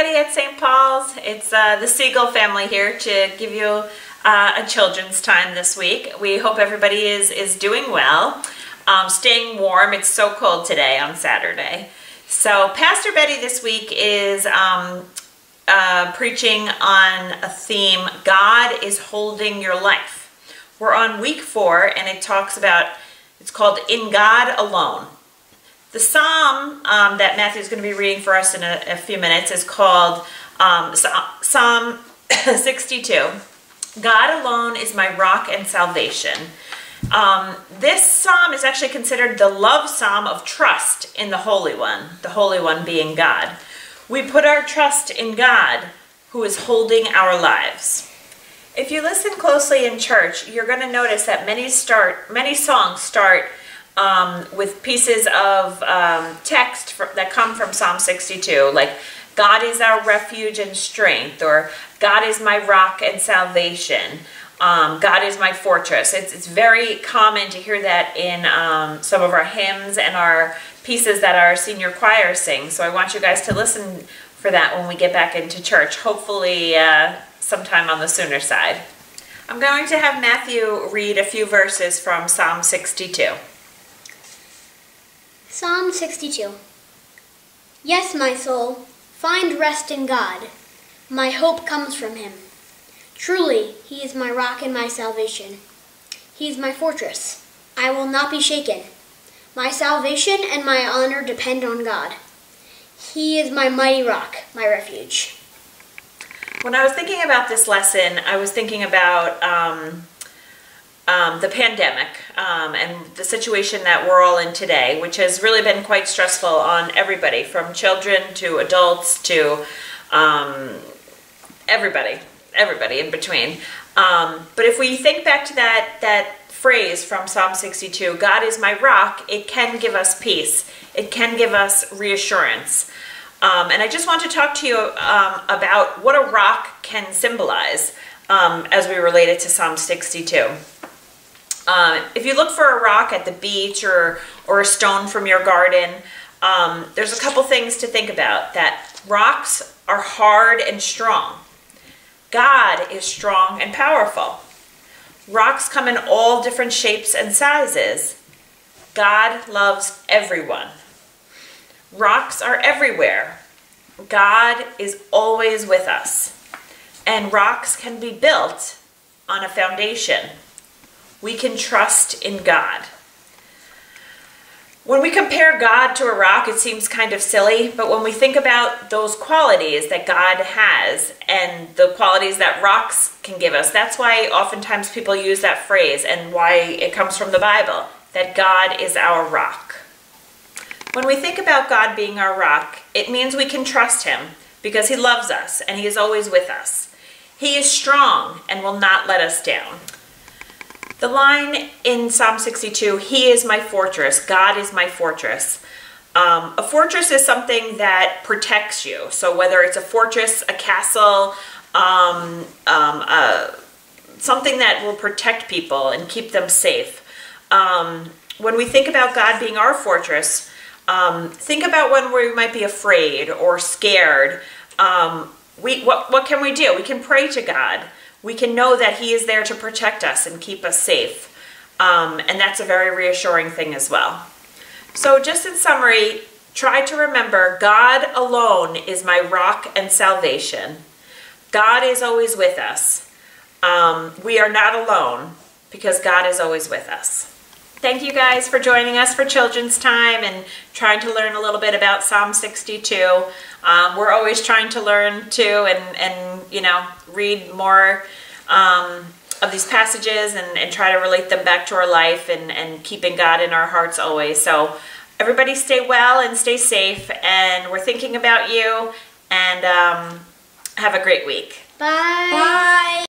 everybody at St. Paul's. It's the Siegel family here to give you a children's time this week. We hope everybody is doing well, staying warm. It's so cold today on Saturday. So Pastor Betty this week is preaching on a theme, God is holding your life. We're on week 4 and it talks about, it's called In God Alone. The psalm that Matthew is going to be reading for us in a few minutes is called Psalm 62. God alone is my rock and salvation. This psalm is actually considered the love psalm of trust in the Holy One being God. We put our trust in God, who is holding our lives. If you listen closely in church, you're going to notice that many songs start with pieces of text that come from Psalm 62, like God is our refuge and strength, or God is my rock and salvation, God is my fortress. It's very common to hear that in some of our hymns and our pieces that our senior choir sings. So I want you guys to listen for that when we get back into church, hopefully sometime on the sooner side. I'm going to have Matthew read a few verses from Psalm 62. Psalm 62. Yes, my soul, find rest in God. My hope comes from him. Truly, he is my rock and my salvation. He is my fortress. I will not be shaken. My salvation and my honor depend on God. He is my mighty rock, my refuge. When I was thinking about this lesson, I was thinking about the pandemic and the situation that we're all in today, which has really been quite stressful on everybody, from children to adults to everybody in between. But if we think back to that phrase from Psalm 62, God is my rock, it can give us peace. It can give us reassurance. And I just want to talk to you about what a rock can symbolize as we relate it to Psalm 62. If you look for a rock at the beach or a stone from your garden, there's a couple things to think about. That rocks are hard and strong. God is strong and powerful. Rocks come in all different shapes and sizes. God loves everyone. Rocks are everywhere. God is always with us. And rocks can be built on a foundation. We can trust in God. When we compare God to a rock, it seems kind of silly, but when we think about those qualities that God has and the qualities that rocks can give us, that's why oftentimes people use that phrase and why it comes from the Bible, that God is our rock. When we think about God being our rock, it means we can trust him because he loves us and he is always with us. He is strong and will not let us down. The line in Psalm 62, he is my fortress, God is my fortress. A fortress is something that protects you. So whether it's a fortress, a castle, something that will protect people and keep them safe. When we think about God being our fortress, think about when we might be afraid or scared. What can we do? We can pray to God. We can know that he is there to protect us and keep us safe. And that's a very reassuring thing as well. So just in summary, try to remember God alone is my rock and salvation. God is always with us. We are not alone because God is always with us. Thank you guys for joining us for Children's Time and trying to learn a little bit about Psalm 62. We're always trying to learn too and you know, read more of these passages and try to relate them back to our life and keeping God in our hearts always. So everybody stay well and stay safe, and we're thinking about you, and have a great week. Bye. Bye.